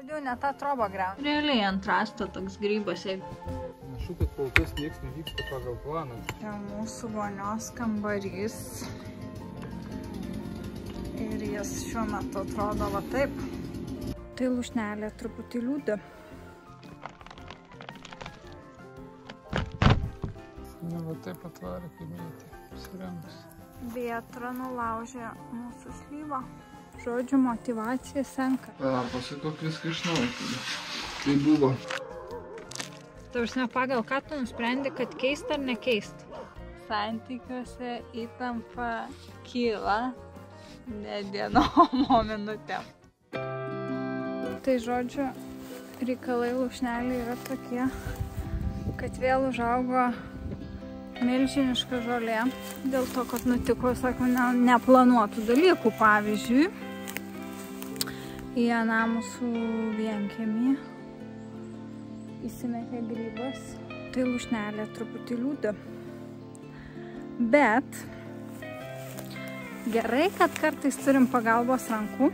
Klaudijau, ne tą trobą griauni. Realiai ant rasto toks grybas, jeigu. Našu, kad kol kas nieks nevyksta pagal planą. Čia mūsų vonios kambarys. Ir jis šiuo metu atrodo va taip. Tai lūšnelė truputį liūdė. Ne, va taip atvarė, kaip mėtė, apsirengus. Vėtra nulaužė mūsų slyvą. Žodžiu, motyvacija senka. Pasakok viską iš naujo tada. Tai buvo. Tavrasme, pagal ką tu nusprendi, kad keist ar nekeist? Santykiuose įtampa kyla ne dienom, o minutėm. Tai žodžiu, reikalai lūšnelė yra tokie, kad vėl užaugo milžiniška žolė. Dėl to, kad nutiko, sakau, neplanuotų dalykų. Pavyzdžiui, į aną mūsų vienkiemį įsimetė grybas. Tai lūšnelė truputį liūdė. Bet gerai, kad kartais turim pagalbos rankų.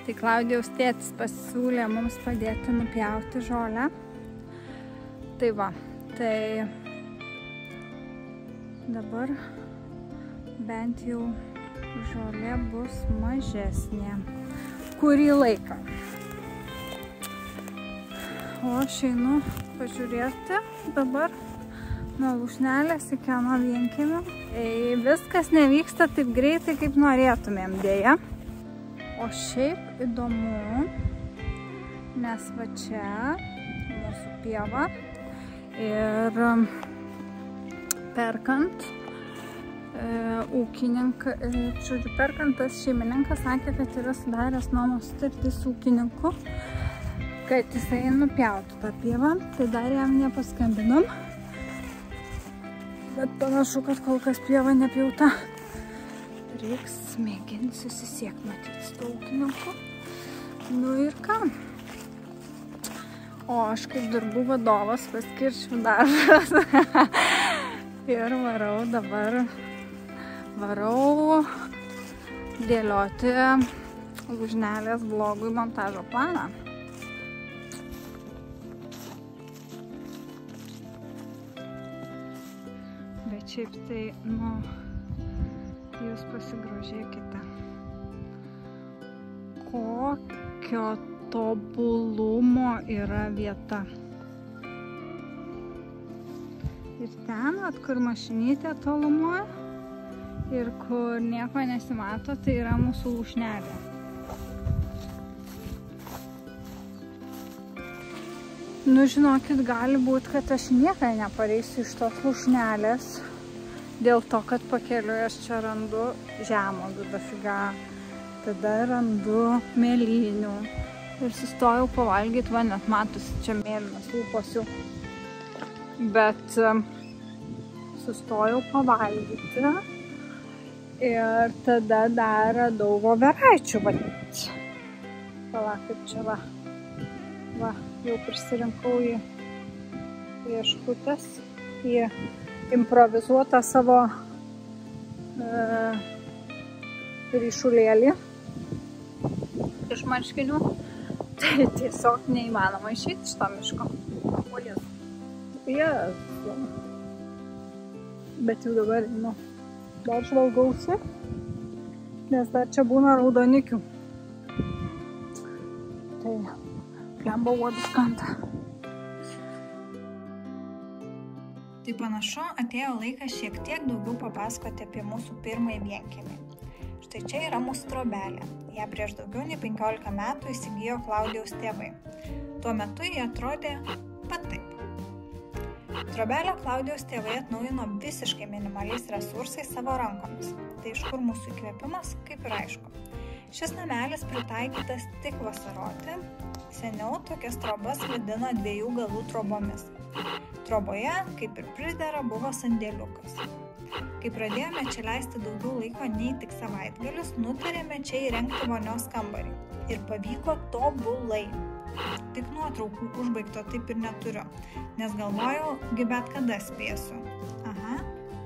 Tai Klaudijaus tėtis pasiūlė mums padėti nupjauti žolę. Tai va, tai dabar bent jau žolė bus mažesnė kurį laiką. O aš einu pažiūrėti dabar nuo lūšnelės iki ano vienkiemio. Viskas nevyksta taip greitai, kaip norėtumėm dėja. O šiaip įdomu, nes va čia mūsų pieva ir perkant perkant tas šeimininkas sakė, kad yra sudaręs nuomos sutartį su ūkininku, kad jisai nupjautų tą pievą. Tai dar jam nepaskambinom, bet panašu, kad kol kas pieva nepjauta. Reiks mėginti susisiekti, matyti, su ūkininku. Nu ir ką? O aš kaip darbų vadovas paskirčiau darbus. Ir varau dėlioti lūšnelės blogui montažo planą. Bet šiaip tai, jūs pasigrožėkite. Kokio tobulumo yra vieta. Ir ten, kur mašinytė tolumoje ir kur nieko nesimato, tai yra mūsų lūšnelė. Nu, žinokit, gali būt, kad aš niekada nepareisiu iš tos lūšnelės, dėl to, kad pakeliui aš čia randu žemuogių dafiga, tada randu mėlynių ir sustojau pavalgyti, va, net matosi čia mėlynas lūpos jau. Bet sustojau pavalgyti ir tada dar radau voveraičių. Pala, kaip čia va, jau prisirinkau į rieškutės, į improvizuotą savo ryšulėlį iš marškinių. Tai tiesiog neįmanoma išeiti iš to miško. Bet jau dabar, dar žvalgausi, nes dar čia būna raudonikių. Tai klemba uodus kanta. Tai panašu, atėjo laikas šiek tiek daugiau papasakoti apie mūsų pirmąjį vienkiemį. Štai čia yra mūsų trobelė. Ją prieš daugiau nei 15 metų įsigijo Klaudijaus tėvai. Tuo metu jie atrodė pat taip. Trobelę Klaudijaus tėvai atnaujino visiškai minimaliais resursais savo rankomis. Tai iš kur mūsų įkvėpimas, kaip ir aišku. Šis namelis pritaikytas tik vasaroti. Seniau tokias trobas vadino 2 galų trobomis. Troboje, kaip ir pridera, buvo sandėliukas. Kai pradėjome čia leisti daugiau laiko nei tik savaitgalius, nutarėme čia įrengti vonios kambarį. Ir pavyko tobulai. Tik nuotraukų užbaigto taip ir neturiu, nes galvojau, bet kada spėsiu. Aha,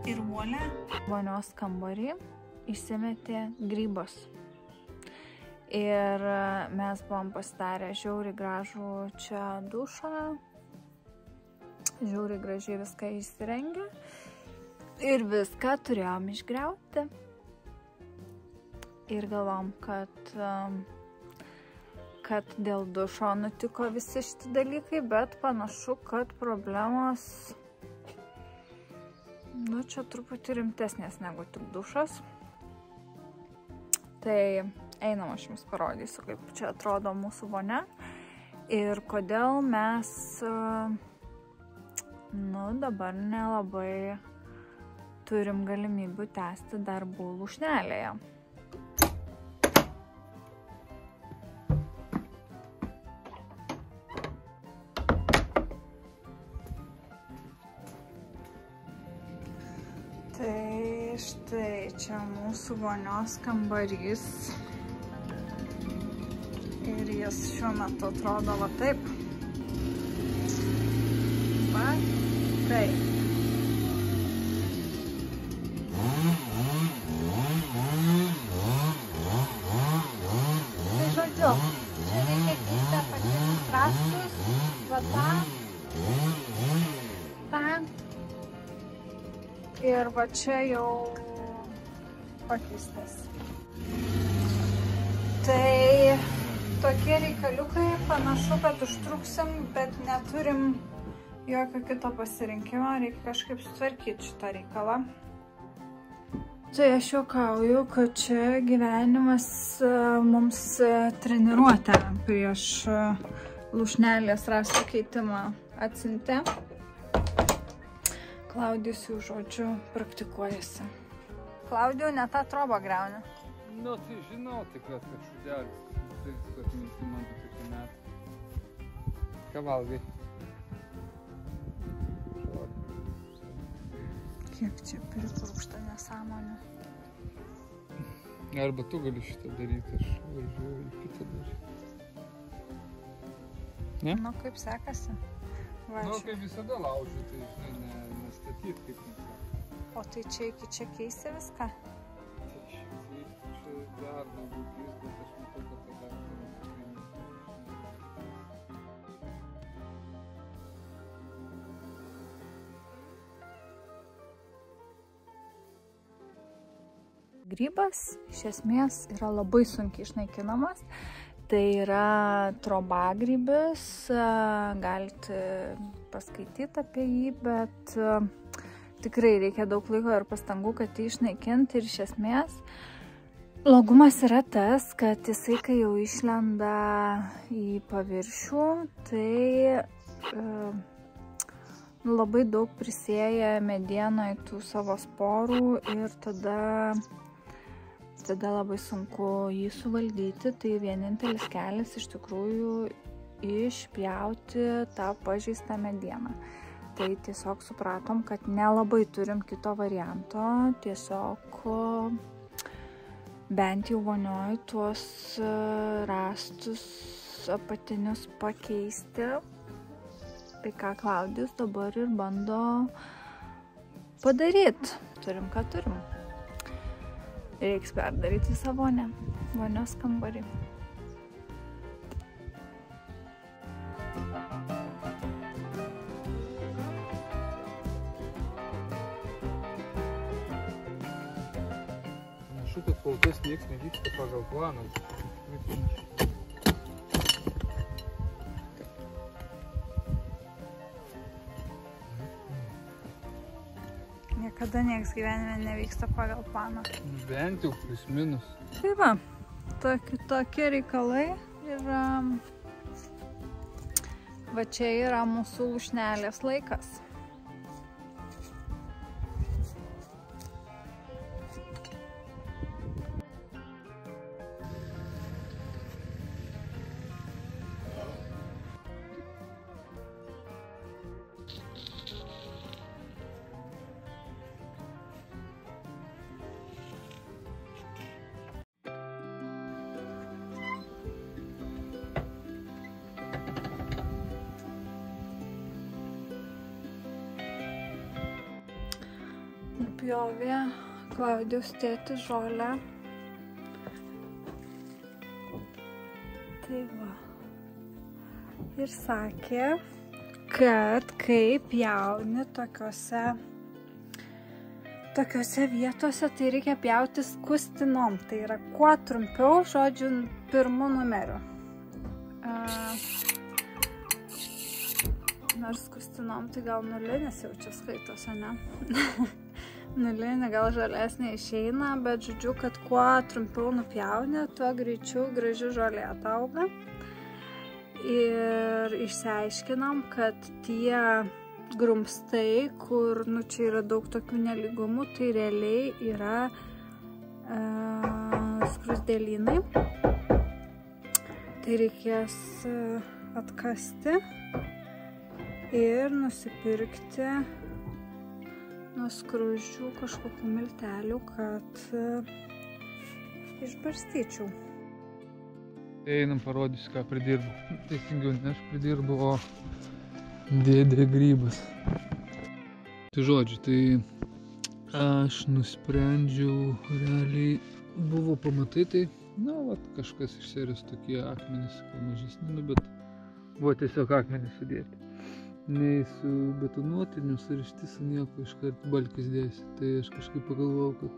ir volia. Vonios kambarį įsimetė grybas. Ir mes buvom pasidarę žiauriai gražų čia dušą. Žiauriai gražiai viską įsirengę. Ir viską turėjom išgriauti. Ir galvom, kad dėl dušo nutiko visi šiti dalykai, bet panašu, kad problemos, čia truputį rimtesnės negu tik dušas. Tai einam, aš jums parodysiu, kaip čia atrodo mūsų vonia ir kodėl mes, dabar nelabai turim galimybių tęsti darbų lūšnelėje. Tai štai čia mūsų vonios kambarys. Ir jis šiuo metu atrodo va taip. Va taip. Tai žodžiu, čia reikia keisti apatinius rąstus, va tą. Ir va čia jau pakeistas. Tai tokie reikaliukai, panašu, kad užtruksim, bet neturim jokio kito pasirinkimo, reikia kažkaip sutvarkyti šitą reikalą. Tai aš juokauju, kad čia gyvenimas mums treniruotę prieš lūšnelės rąstų keitimą atsiuntė. Klaudijus jau, žodžiu, praktikuojasi. Klaudijau, ne tą trobą griauni. Tai žinau, tikras, kad šudelis. Tai atminti man 2 metų. Ką valgai? Kiek čia pripurkšta nesąmonė. Arba tu gali šitą daryti, aš važiuoju į kitą daryti. Ne? Kaip sekasi? Kaip visada laužiu, tai žinai, nestatyt kaip nesako. O tai čia iki čia keisi viską? Tai čia dar daugiau keis, bet aš matau, kad tai dar Grybas iš esmės yra labai sunkiai išnaikinamas. Tai yra trobagrybis, galite paskaityti apie jį, bet tikrai reikia daug laiko ir pastangų, kad jį išnaikinti. Ir iš esmės blogumas yra tas, kad jisai, kai jau išlenda į paviršių, tai labai daug prisėja medienoje tų savo sporų ir tada labai sunku jį suvaldyti. Tai vienintelis kelias iš tikrųjų išpjauti tą pažeistą medieną. Tai tiesiog supratom, kad nelabai turim kito varianto, tiesiog bent jau vonioj tuos rąstus apatinius pakeisti. Tai ką Klaudijus dabar ir bando padaryti. Turim, ką turim. Reiks perdaryti savo vonios kambarį. Panašu, kad kol kas nieks nevyksta pagal planą. Niekada nieks gyvenime nevyksta pagal planą. Bent jau plius minus. Tai va, tokie reikalai ir va čia yra mūsų lūšnelės laikas. Nupjovė Klaudijos tėtis žolę. Tai va. Ir sakė, kad kai pjauni tokiose vietose, tai reikia pjauti skustinom. Tai yra kuo trumpiau, žodžiu, pirmu numeriu. Nors skustinom tai gal nulinis jau čia skaitos, ne? Nulinė gal žalesnė išeina, bet žodžiu, kad kuo trumpiau nupjauni, tuo greičiau graži žolė atauga. Ir išsiaiškinam, kad tie grumstai, kur, čia yra daug tokių nelygumų, tai realiai yra skruzdėlynai. Tai reikės atkasti ir nusipirkti nuo skruzdžių kažkokių miltelių, kad išbarstyčiau. Einam parodysiu, ką pridirbu. Teisingiau, ne aš pridirbu, o dėdė grybas. Tai žodžiu, tai aš nusprendžiau, realiai buvo pamatai, tai, kažkas iš serijos tokie akmenys, mažesni, bet buvo tiesiog akmenys sudėti. Nei su betonuotiniu surišti su nieko iškart balkis dėsi. Tai aš kažkaip pagalvojau, kad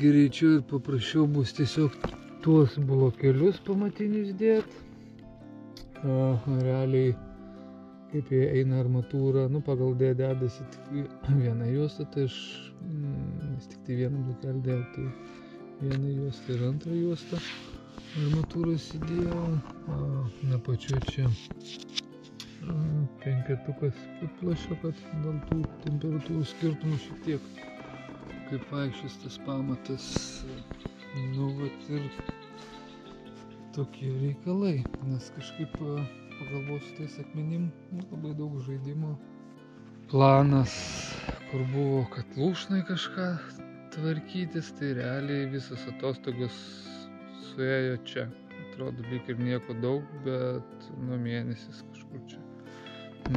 greičiau ir paprasčiau bus tiesiog tuos blokelius pamatinius dėti. Realiai, kaip jie eina armatūra, pagal dedasi tik vieną juostą, tai aš tik tai vieną blokelį dėjau, tai vieną juostą ir antrą juostą armatūros įdėjau. Na pačiu čia penketukas putplasčio, kad dėl tų temperatūrų skirtumų šiek tiek kaip vaikščios tas pamatas. Ir tokie reikalai, nes kažkaip pagalvosiu tais akmenim, labai daug žaidimo. Planas, kur buvo, kad lūšnai kažką tvarkytis, tai realiai visas atostogos suėjo čia. Atrodo, lyg ir nieko daug, bet mėnesis kažkur čia.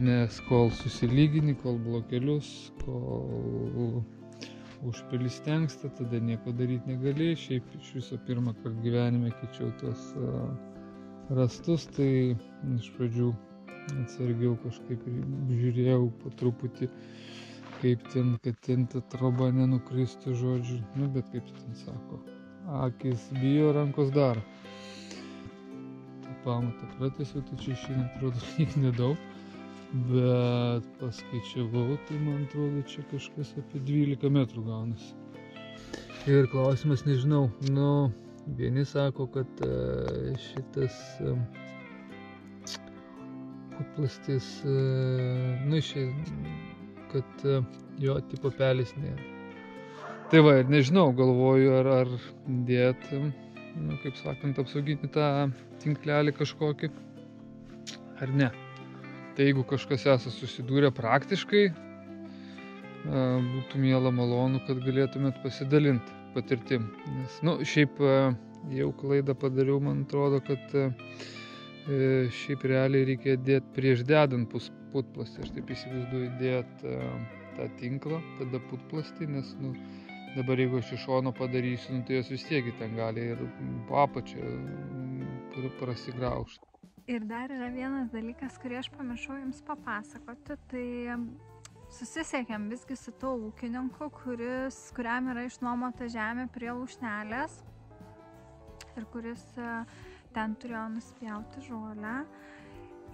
Nes kol susilygini, kol blokelius, kol užpili stengsta, tada nieko daryti negali. Šiaip iš viso pirmą kartą gyvenime keičiau tuos rastus, tai iš pradžių atsargiau kažkaip žiūrėjau po truputį, kaip ten, kad ten ta troba nenukristų, žodžiu. Bet kaip ten sako, akis bijo, rankos daro. Ta pamatą pratęsiau, tai čia šiandien atrodo lyg nedaug. Bet paskaičiavau, tai man atrodo čia kažkas apie 12 metrų gaunasi. Ir klausimas, nežinau, vieni sako, kad šitas putplastis, kad jo tipo pelis nėra. Tai va, ir nežinau, galvoju, ar dėt, kaip sakant, apsauginti tą tinklelį kažkokį, ar ne. Tai jeigu kažkas esate susidūrę praktiškai, būtų miela malonu, kad galėtumėt pasidalinti patirtim. Nes, šiaip jau klaidą padariau, man atrodo, kad šiaip realiai reikia dėti prieš dedant putplastį. Aš taip įsivaizduoju dėti tą tinklą, tada putplastį, nes dabar jeigu aš iš šono padarysiu, tai jos vis tiek ten gali ir apačią prasigraužti. Ir dar yra vienas dalykas, kurį aš pamiršau jums papasakoti, tai susisiekėm visgi su tuo ūkininku, kuriam yra išnuomota žemė prie lūšnelės ir kuris ten turėjo nuspjauti žolę.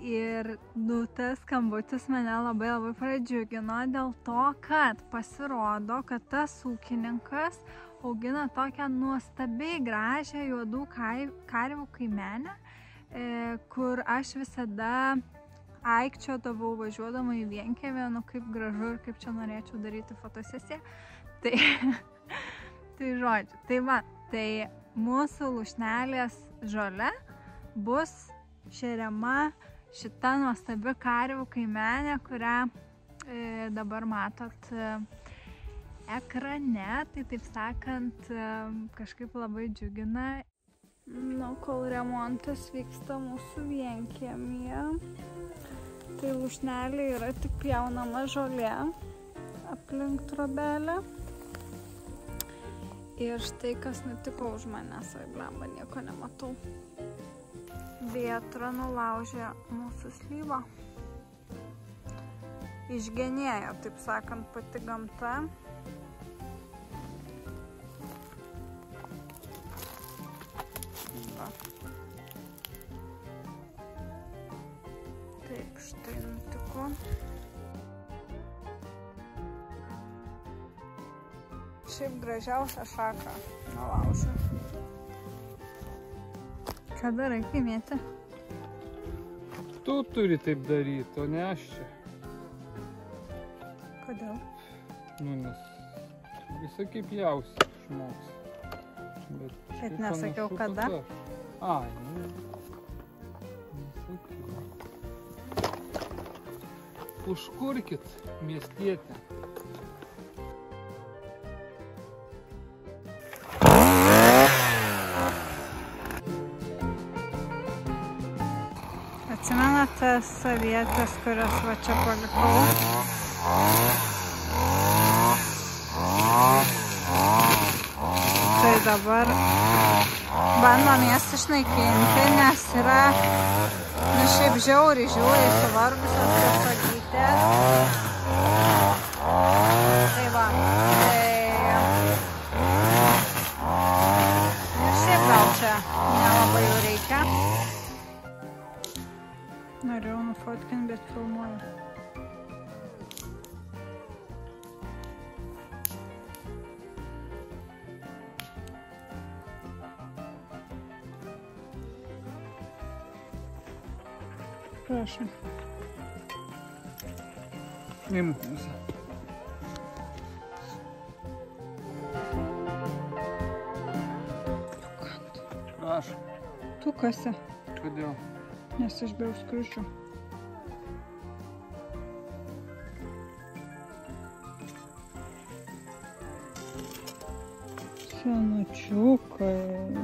Ir tas skambutis mane labai pradžiugino dėl to, kad pasirodo, kad tas ūkininkas augina tokią nuostabiai gražią juodų karvių kaimenę, kur aš visada aikčiodavau važiuodama į vienkiemį, kaip gražu ir kaip čia norėčiau daryti fotosesiją. Tai žodžiu, tai mūsų lūšnelės žole bus šeriama šita nuostabi karvių kaimenė, kurią dabar matot ekrane, tai taip sakant kažkaip labai džiugina. Kol remontas vyksta mūsų vienkiemyje, tai lūšnelė yra tik pjaunama žolė aplink trobelę. Ir štai kas nutiko už manęs, blemba, nieko nematau. Vėtra nulaužė mūsų slyvą. Išgenėjo, taip sakant, pati gamta. Va. Taip, štai nutiko. Šiaip gražiausia šaka nulaužė. Ką darai, kaimietė? Tu turi taip daryti, o ne aš čia. Kodėl? Nu, nes visai kaip jausi išmoks. Bet nesakiau kada. Ai, nu. Nesakiau. Užkurkit, miestietę. Atsimenate savietės, kurias va čia palikau? Tai dabar bandom jas išnaikinti, nes yra, nu šiaip žiauriai suvargusios tos agytės. Tai va, ir šiaip gal čia nelabai jau reikia. Norėjau nufotkinti, bet filmuoju. Prašom. Imk visą. Prašom. Tu kasi? Kodėl? Nes aš be skručių. Senučiukai.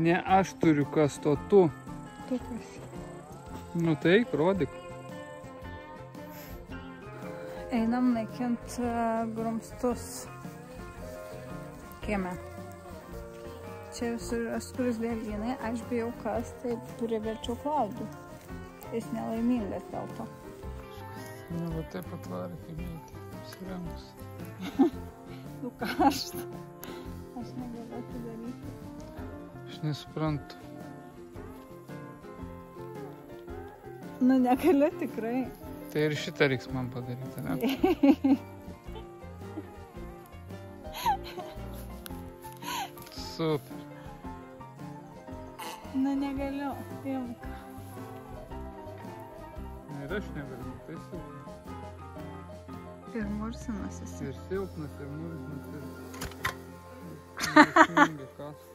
Ne aš turiu kas, o tu. Tu kasi. Nu tai, rodyk. Einam naikint grumstus kieme. Čia visur yra skruzdėlynai, aš bijau kas, tai priverčiau Klaudijų. Jis nelaimingas dėl to. Nu, va taip atvarė, kaip mėtė, apsirengus. Nu karšta. Aš negaliu atidaryti. Aš nesuprantu. Nu negaliu tikrai. Tai ir šitą reiks man padaryti, ne? Super. Nu negaliu, imk. Ir aš negaliu, tai silpnas. Ir mursinas esi. Ir silpnas, ir mursinas, ir nesminga kasta.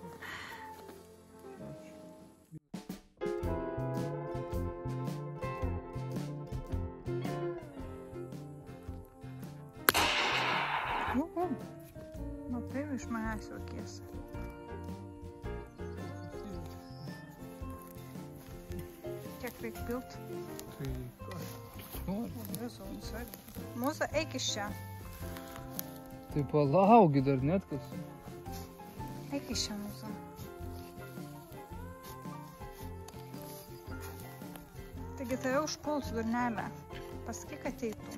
Matai, iš manęs juokiesi. Kiek reik pilt? Tai ką? Nori? Mūsų, eik iš čia. Tai palaugi dar net kas. Eik iš čia mūsų. Taigi tave užpuls durnelę. Pasakyk ateitų.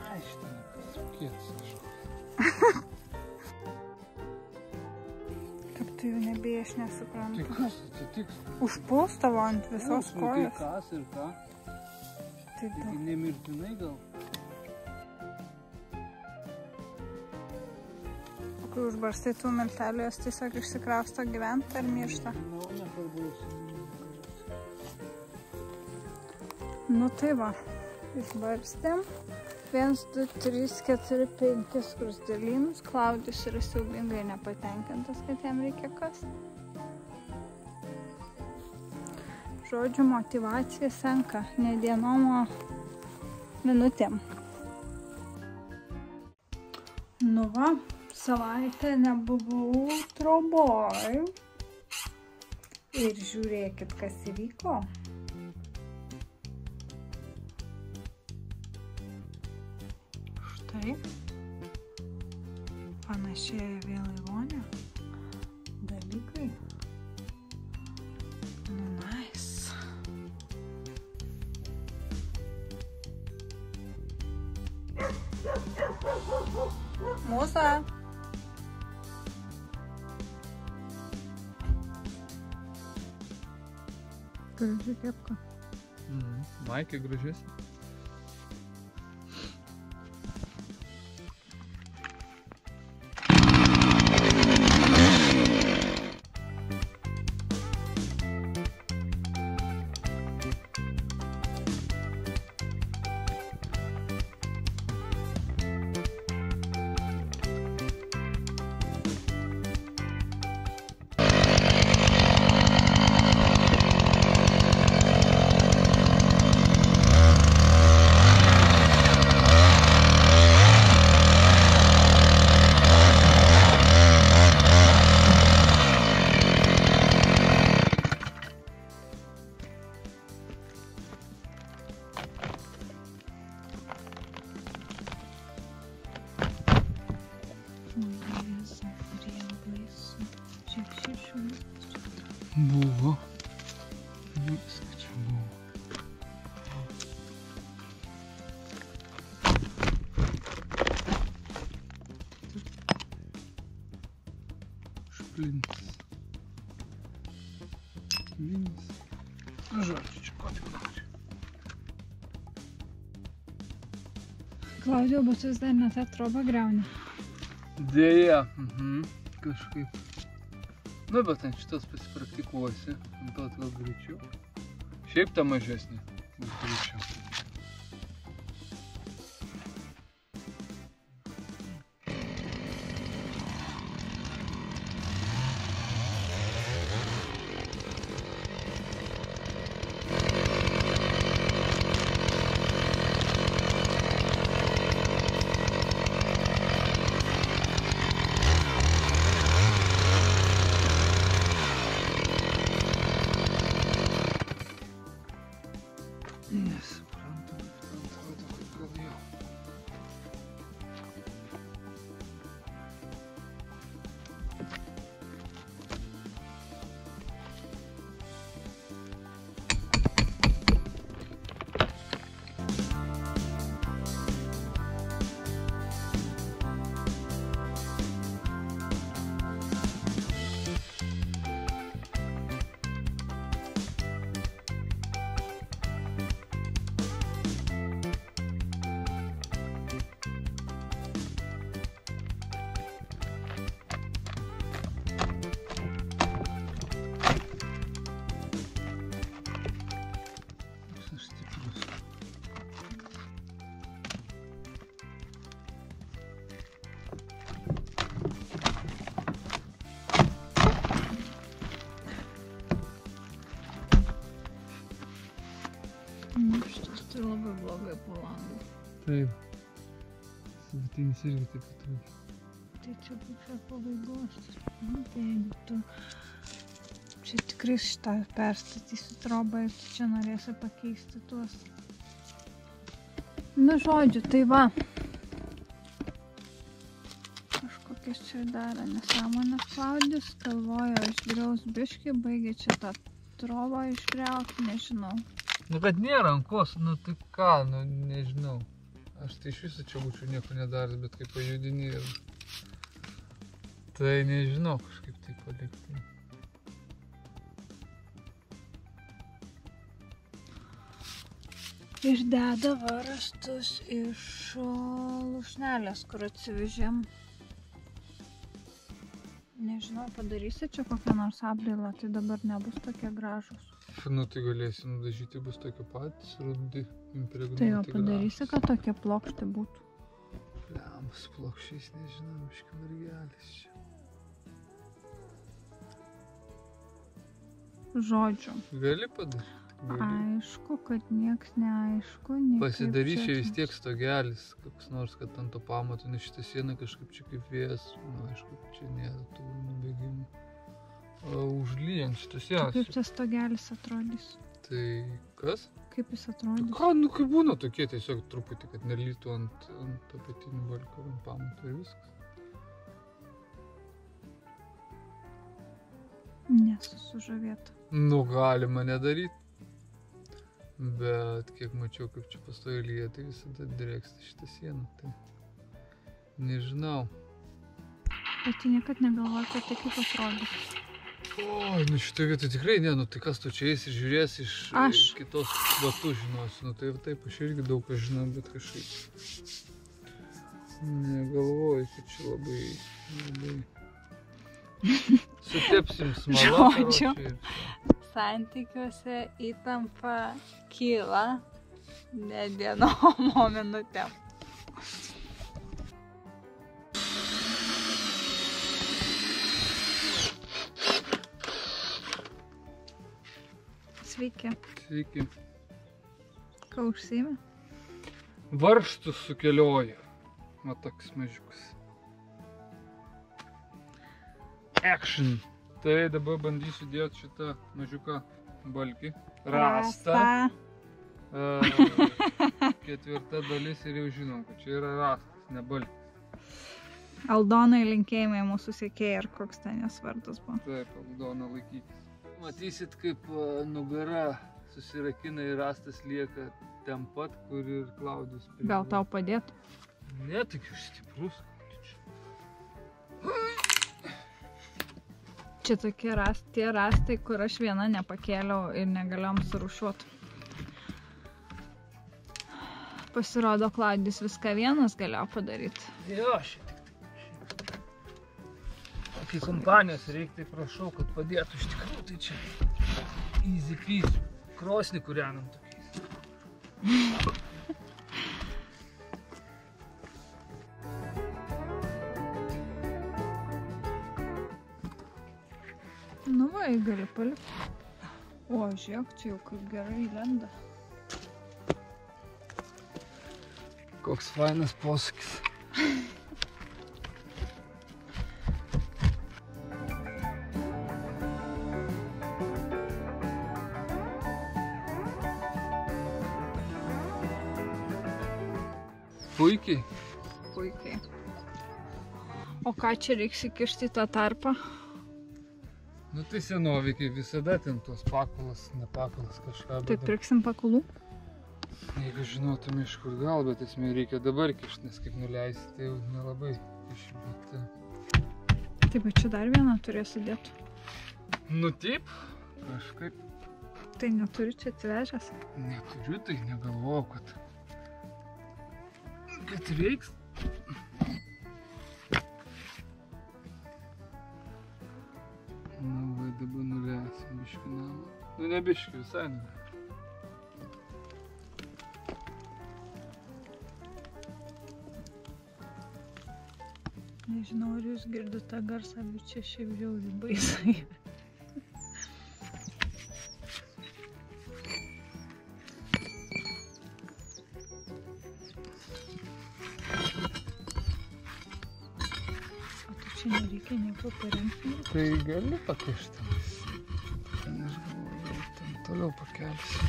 Ai, šitą nekas, kietas kažkoks. Kaip tu jau nebijai, aš nesuprantu. Tai kas atsitiks? Užpuls tavo ant visos kojos. Tai kas ir ką? Tai Taigi nemirtinai gal? O kai užbarstai tų miltelių, jos tiesiog išsikrausto gyventi ar miršta? Nu, nekalbėsiu. Nu tai va, išbarstėm. 1, 2, 3, 4, 5 skruzdėlynus. Klaudijus yra siaubingai nepatenkintas, kad jam reikia kasti. Žodžiu, motyvacija senka, ne dienom, o minutėm. Nu va, savaitę nebuvau troboj. Ir žiūrėkit, kas įvyko. Taip. Panašėja vėl į vonią. Dalykai. Nu, nice. Mūza. Graži kepka. Maikė gražesnė. Buvo. Viską čia buvo. Šplintas. Vinis. Žodžiu, čia ko tik nori. Klaudijau, bet vis dar ne tą trobą griauni. Dėja. Kažkaip. Nu, bet ant šitos pasipraktikuosi. Ant to gal greičiau. Šiaip ta mažesnė. Bus greičiau. Nesuprantu, bet atrodo, kad gal jau. Šitas tai labai blogai po langu. Taip. Savitinis irgi taip atrodo. Tai čia būtų pabaigos. Nu, tai jeigu tu čia tikrai šitą perstatysi trobą ir tu čia norėsi pakeisti tuos. Nu, žodžiu, tai va. Kažkokias čia daro nesąmonės Klaudijus, galvojo išgriaus biškį, baigė čia tą trobą išgriauti, nežinau. Nu, kad nėra rankos, nu tai ką, nu nežinau. Aš tai iš viso čia būčiau nieko nedaręs, bet kaip pajudini ir... Tai nežinau, kažkaip tai palikti. Ir deda varastus iš lūšnelės, kur atsivežėm. Nežinau, padarysi čia kokią nors apdailą, tai dabar nebus tokie gražus. Nu, tai galėsi nudažyti, bus tokie patys, rudi, impregnuoti. Tai jau padarysi, kad tokie plokšti būtų. Lemmas plokščiais, nežinau, biškį mergelis čia. Žodžiu. Gali padaryti? Aišku, kad nieks neaišku. Pasidarysi vis tiek stogelis, koks nors, kad ant to pamato, nes šitą sieną kažkaip čia kaip vėjas, nu aišku, čia nėra tų nubėgimų. Užlyjant šitą sieną. Kaip tas stogelis atrodys? Tai kas? kaip jis atrodys? Ką, nu kaip būna tokie tiesiog truputį, kad nelytų ant apatinių balkių ant pamato ir viskas. Nesu sužavėta. Nu, galima nedaryti. Bet kiek mačiau, kaip čia pastoja lyja, tai visada drėksta šitą sieną. Tai nežinau. Bet tu niekad negalvoji, kad tai kaip atrodys. Oi, nu šitoj vietoj tikrai ne, nu tai kas tu čia eisi ir žiūrės iš kitos batų žinosi. Nu tai taip, aš irgi daug ką žinau, bet kažkaip negalvoju, kad čia labai sutepsim smalą. Žodžiu, santykiuose įtampa kyla ne dienom, o minutėm. Sveiki. Sveiki. Ką užsiimi? Varžtus sukėlioju. Va toks mažiukas. Action. Tai dabar bandysiu dėti šitą mažiuką balkį. Rastą. Ketvirta dalis ir jau žinom, kad čia yra rastas, ne balkis. Aldonai linkėjimai mūsų sekėjai, ar koks ten jos vardas buvo. Taip, Aldona laikykis. Matysit, kaip nugara susirakina ir rastas lieka ten pat, kur ir Klaudijus. Gal tau padėtų? Ne, tik aš stiprus. Čia tokie tie rastai, kur aš viena nepakėliau ir negalėjom surūšiuoti. Pasirodo, Klaudijus viską vienas galėjo padaryti. Jo, šiek tiek. Kai kompanijos reikia, tai prašau, kad padėtų iš tikrųjų, tai čia easy peasy. Krosnį kūrenam tokiais. Nu va, gali palikti. O, žiūrėk, čia jau kaip gerai lenda. Koks fainas posūkis. Puikiai. Puikiai. O ką čia reiks įkišti į tą tarpą? Nu tai senoviai visada ten tos pakulas, ne pakulas kažką. Tai pirksim pakulų? Jeigu žinotume iš kur gal, bet esmė reikia dabar kišti, nes kaip nuleisti, tai jau nelabai išbėti. Taip, bet čia dar vieną turėsiu dėti. Nu taip, kažkaip. Tai neturi čia atsivežęs? Neturiu, tai negalvojau, kad reiks. Nu, va, dabar nuleisim biškį namą. Nu, ne biškį, visai nuleisim. Nežinau, ar jūs girdite tą garsą, bet čia šiaip žiauriai baisai. Nereikia nieko parengti. Tai gali pakišti. Aš galvoju, ten toliau pakelsi.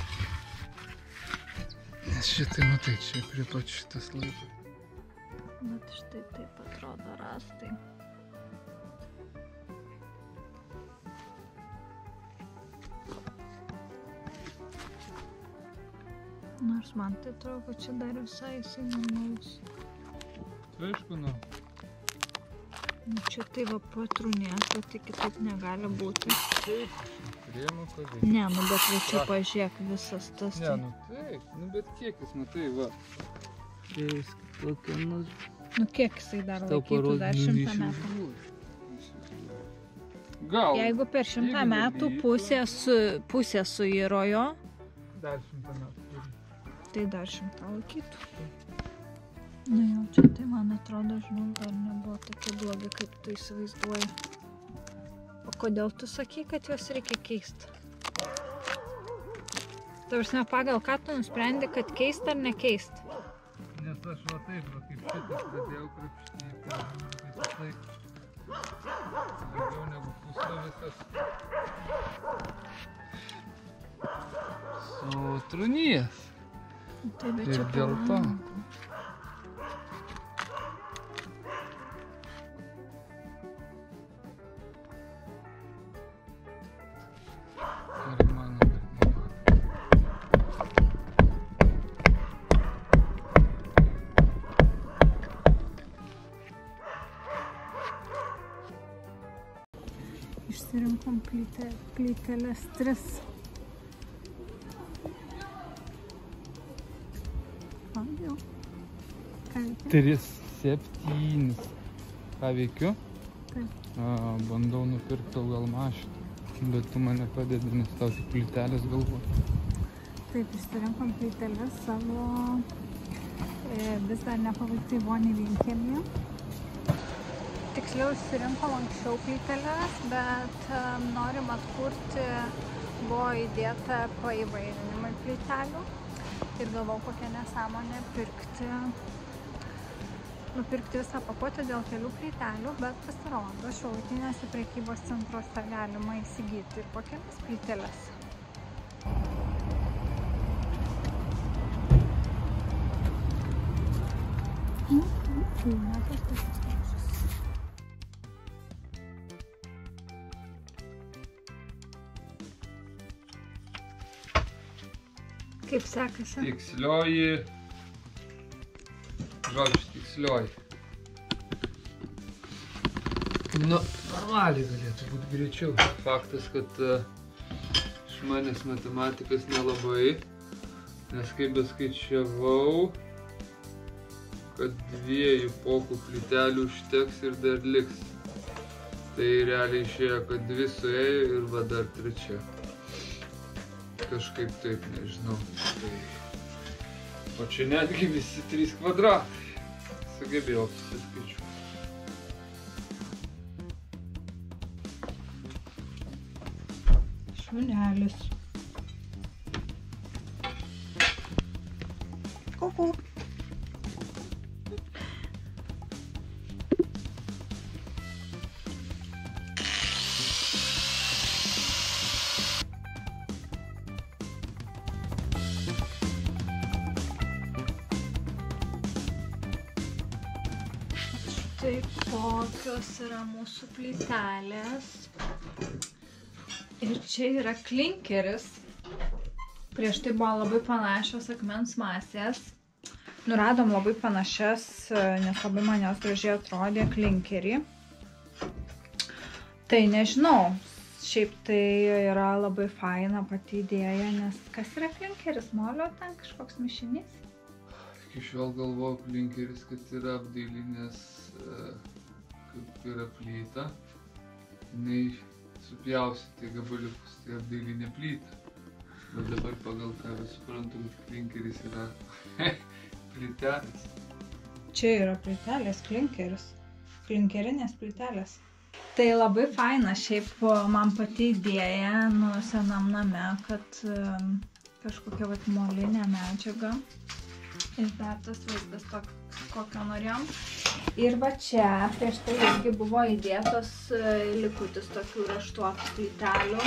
Nes šitai, matai, čia prie pat šitas laikas. Bet štai taip atrodo rastai. Nors man tai atrodo, kad čia dar visai jisai normalus. Tai aišku, nu. Nu čia tai va patrūnėta, tai kitaip negali būti. Taip, priemu kodėl. Ne, nu bet va čia pažiūrėk visas tas. Ne, nu taip, nu bet kiek jis, matai, va. Šis kokia nors. Nu kiek jisai dar laikytų, dar 100 metų. Gal. Jeigu per 100 metų pusė suirojo, dar 100 metų. Tai dar 100 laikytų. Nu jau čia tai man atrodo, žinau, gal nebuvo tokie blogi, kaip tu įsivaizduoji. O kodėl tu sakai, kad juos reikia keisti? Tavarsime, pagal ką tu nusprendi, kad keisti ar nekeisti? Nes aš va taip, va kaip šitas pradėjau krapštyti, tai taip. Daugiau negu pusė visas. Sutrūnijęs. Tai bet Ir čia dėl to. Gerai, mano mergina. Išsirinkom plyteles 3. Jau. 3-7. Ką veikiu? Taip. Bandau nupirkti tau gal mašiną, bet tu mane padedi, nes tau tik plytelės galvoju. Taip, išsirinkom plyteles savo vis dar nepabaigtai voniai vienkiemyje. Tiksliau išsirinkom anksčiau plyteles, bet norim atkurti, buvo įdėta paįvairinimai plytelių. Ir galvau, kokią nesąmonę nupirkti visą pakuotę dėl kelių plytelių, bet pasirodo, šiuolaikinėse prekybos centruose galima įsigyti ir po kelias plyteles. Kaip sekasi? Tikslioji. Tikslioji. Nu, normaliai galėtų būti greičiau. Faktas, kad iš manęs matematikas nelabai, nes kaip beskaičiavau, kad 2 pokų plytelių užteks ir dar liks. Tai realiai išėjo, kad 2 suėjo ir va dar 3. Kažkaip taip, nežinau. O čia netgi visi 3 kvadratai. Sugebėjau apsiskaičiuoti. Šunelis. Kuku. Tai kokios yra mūsų plytelės. Ir čia yra klinkeris. Prieš tai buvo labai panašios akmens masės. Nuradom labai panašias, nes labai man jos gražiai atrodė, klinkerį. Tai nežinau, šiaip tai yra labai faina pati idėja, nes kas yra klinkeris? Molio ten kažkoks mišinys? Iki šiol galvoju klinkeris, kad yra apdailinės, kaip yra plyta. Jinai supjaustyti gabaliukus, tai apdailinė plyta. Bet dabar pagal ką suprantu, kad klinkeris yra plytelės. Čia yra plytelės, klinkeris. Klinkerinės plytelės. Tai labai faina, šiaip man pati idėja senam name, kad kažkokia vat molinė medžiaga. Ir dar tas vaizdas toks, kokio norėjom. Ir va čia prieš tai irgi buvo įdėtos likutis tokių raštuotų plytelių.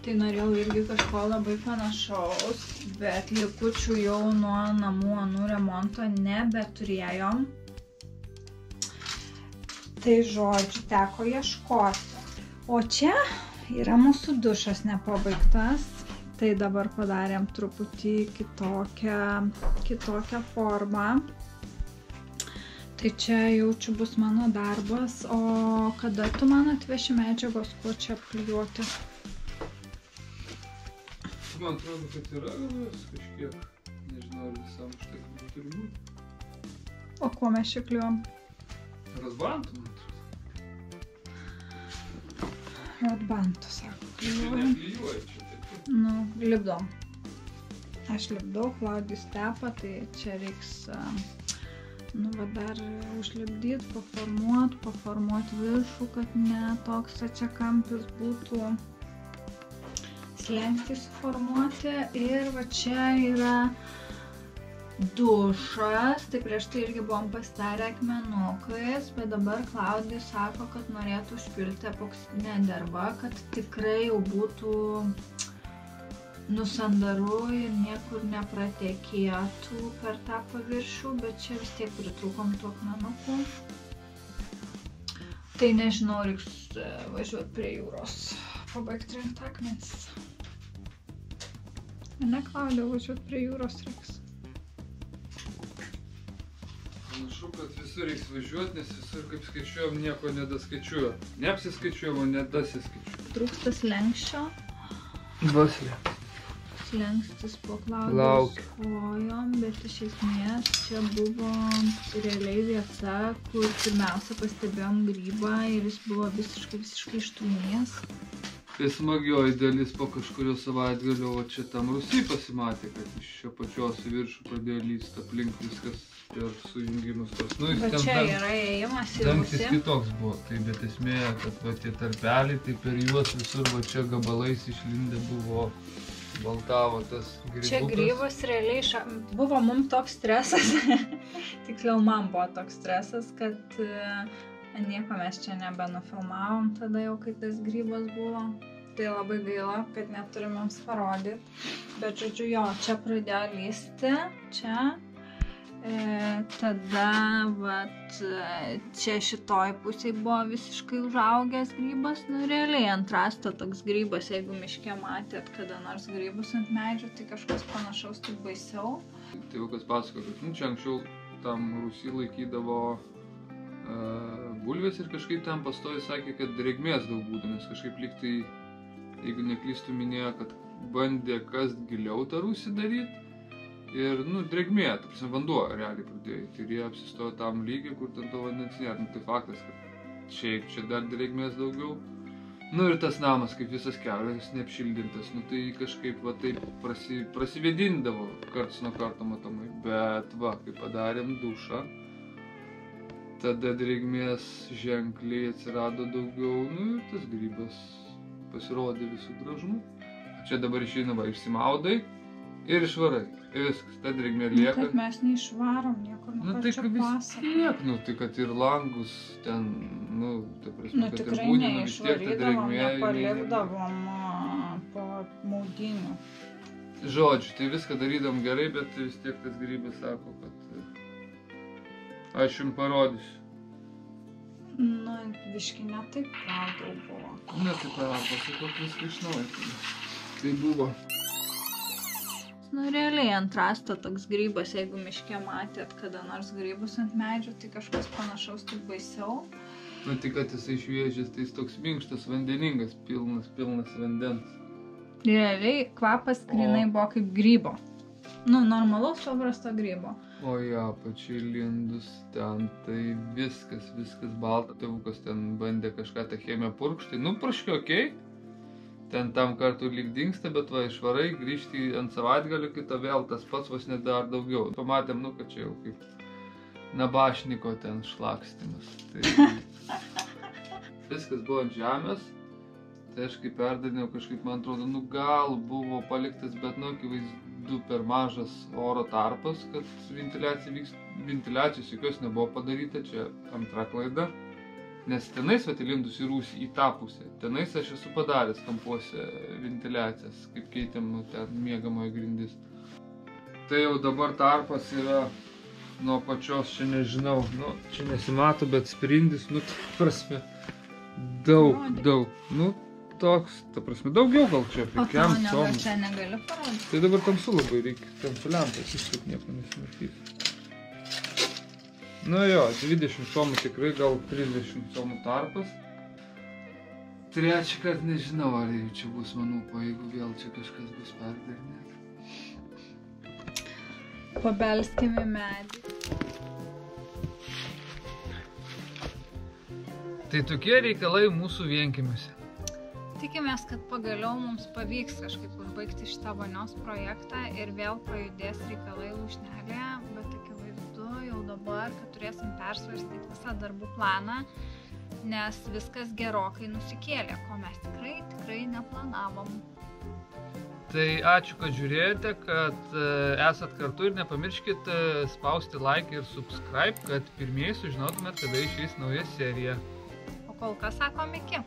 Tai norėjau irgi kažko labai panašaus, bet likučių jau nuo namų anų remonto nebeturėjom. Tai žodžiu, teko ieškoti. O čia yra mūsų dušas nepabaigtas. Tai dabar padarėm truputį kitokią formą. Tai čia jaučiu bus mano darbas. O kada tu man atveši medžiagos, kuo čia apklijuoti? Man atrodo, kad yra kažkiek, nežinau, ar visam štai turi būti. O kuo mes čia klijuojam? Radbantų, man atrodo. Radbantų, sako. Čia neklijuoja čia. Nu, lipdom. Aš lipdau, Klaudijus tepa, tai čia reiks dar užlipdyti, paformuoti viršų, kad ne toks stačiakampis būtų, slenkti suformuoti. Ir va čia yra dušas, tai prieš tai irgi buvom pasidarę akmenukais, bet dabar Klaudijus sako, kad norėtų užpilti epoksinę dervą, kad tikrai jau būtų nusandaru ir niekur nepratekėtų per tą paviršių, bet čia vis tiek pritrūkom tų akmenukų. Tai nežinau, reiks važiuoti prie jūros, pabaigti rinkti akmenis. Ne, Klaudija, važiuoti prie jūros reiks. Panašu, kad visur reiks važiuoti, nes visur, kaip skaičiuojam, nieko nedaskaičiuojam. Neapsiskaičiuojam, o nedasiskaičiuojam. Trūksta slenksčio. Vaslė. Slengstis po Klaudijos kojom, bet iš esmės čia buvo realiai vieta, kur pirmiausia pastebėjom grybą ir jis buvo visiškai ištūnėjęs. Tai smagioji dalis po kažkurio savaitgalio, o čia tam Rusy pasimatė, kad iš čia pačios į viršų pradėjo lysti aplink viskas per sujungimus tos. Nu, bet čia yra ėjimas į Rusy. Dangtis kitoks buvo, tai bet esmė, kad va tie tarpeliai, tai per juos visur va čia gabalais išlindę buvo, baltavo tas grybukas. Čia grybas realiai buvo mums toks stresas, tiksliau man buvo toks stresas, kad nieko mes čia nebenufilmavom tada jau, kai tas grybas buvo. Tai labai gaila, kad neturim jums parodyti. Bet žodžiu, jo, čia pradėjo lysti, čia. Tada, vat, čia šitoj pusėj buvo visiškai užaugęs grybas. Nu, realiai ant rasto toks grybas, jeigu miške matėt kada nors grybus ant medžių, tai kažkas panašaus tik baisiau. Tai jau kas pasako, kad čia anksčiau tam Rusy laikydavo bulvės ir kažkaip ten pastoviai sakė, kad drėgmės daug būtų, nes kažkaip lyg tai, jeigu neklystu, minėjo, kad bandė kast giliau tą Rusy daryti ir, nu, drėgmė, ta prasme, vanduo realiai pradėjo, ir jie apsistojo tam lygiai, kur ten to vandens nėra, nu, tai faktas, kad čia dar drėgmės daugiau. Nu, ir tas namas, kaip visas kiauras, neapšildintas, nu, tai kažkaip, va, taip prasivėdindavo karts nuo karto matomai, bet, va, kai padarėm dušą, tada drėgmės ženkliai atsirado daugiau, nu ir tas grybas pasirodė visų gražumu. Čia dabar išeina, va, išsimaudai ir išvarai. Ir viskas, ta drėgmė lieka. Nu, kad mes neišvarom niekur, nu, tai čia pasakom. Nu, tai kad ir langus ten, nu, ta prasme, kad ir būdino, vis tiek ta drėgmė. Nepalikdavom po maudinių. Žodžiu, tai viską darydam gerai, bet vis tiek tas grybas sako, kad aš jums parodysiu. Nu, biški ne taip Klaudau buvo. Ne taip pasakok viską iš naujo. Tai buvo. Nu, realiai ant rasto toks grybas, jeigu miške matėt kada nors grybus ant medžių, tai kažkas panašaus tik baisiau. Nu, tik kad jisai šviežias, tai jis toks minkštas, vandeningas, pilnas vandens. Realiai kvapas grynai buvo kaip grybo. Nu, normalaus paprasto grybo. O į apačią lindus ten, tai viskas balta. Tėvukas ten bandė kažką tą chemiją purkšti. Nu, praškai, okei. Ten tam kartu lyg dingsta, bet va, išvarai, grįžti ant savaitgalio, kitą vėl tas pats vos net dar daugiau. Pamatėm, nu, kad čia jau kaip nabašniko ten šlakstimas. Tai viskas buvo ant žemės. Tai aš kaip perdarinėjau, kažkaip, man atrodo, nu, gal buvo paliktas, bet, nu, akivaizdu per mažas oro tarpas, kad ventiliacijos jokios nebuvo padaryta, čia antra klaida. Nes tenais įlindus į Rusį, į tą pusę. Tenais aš esu padaręs kampuose ventiliacijas, kaip keitėm, nu, ten miegamojo grindis. Tai jau dabar tarpas yra nuo pačios, čia nežinau, nu, čia nesimato, bet sprindis, nu, ta prasme, daug, nu, toks, ta prasme, daugiau gal čia apie kem somų. O čia negali parodyti? Tai dabar tamsu labai, reikia tamsu lempas, išsuk nieko nesimatys. Nu jo, 20 somų tikrai, gal 30 somų tarpas. Trečią kartą nežinau, ar jau čia bus mano, o jeigu vėl čia kažkas bus perdarinėt. Pabelskime medį. Tai tokie reikalai mūsų vienkiemiuose. Tikimės, kad pagaliau mums pavyks kažkaip užbaigti šitą vonios projektą ir vėl pajudės reikalai lūšnelėje, bet akivaizdu jau dabar, kad turėsim persvarstyti visą darbų planą, nes viskas gerokai nusikėlė, ko mes tikrai neplanavom. Tai ačiū, kad žiūrėjote, kad esat kartu ir nepamirškit spausti like ir subscribe, kad pirmieji sužinotumėt, kada išeis nauja serija. O kol kas sakom iki.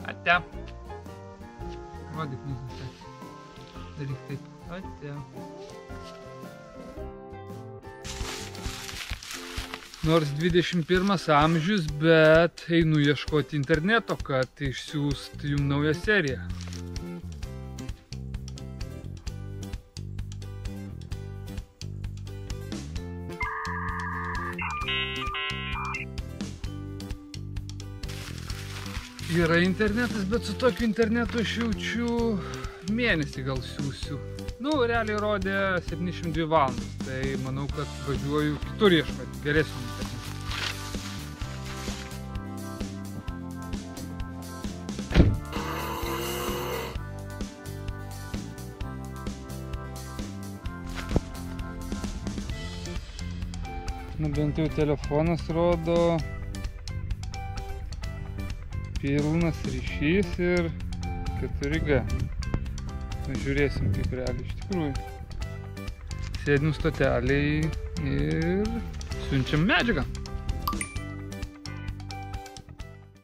Ate. Rodyk mūsų. Daryk taip. Ate. Nors 21 amžius, bet einu ieškoti interneto, kad išsiųst jums naują seriją. Yra internetas, bet su tokiu internetu aš jaučiu mėnesį gal siūsiu. Nu, realiai rodė 72 valandas, tai manau, kad važiuoju kitur ieškoti geresnių internetų. Nu, bent jau telefonas rodo pilnas ryšys ir 4G. Žiūrėsim, kaip realiai iš tikrųjų. Sėdim stotelėj ir siunčiam medžiagą.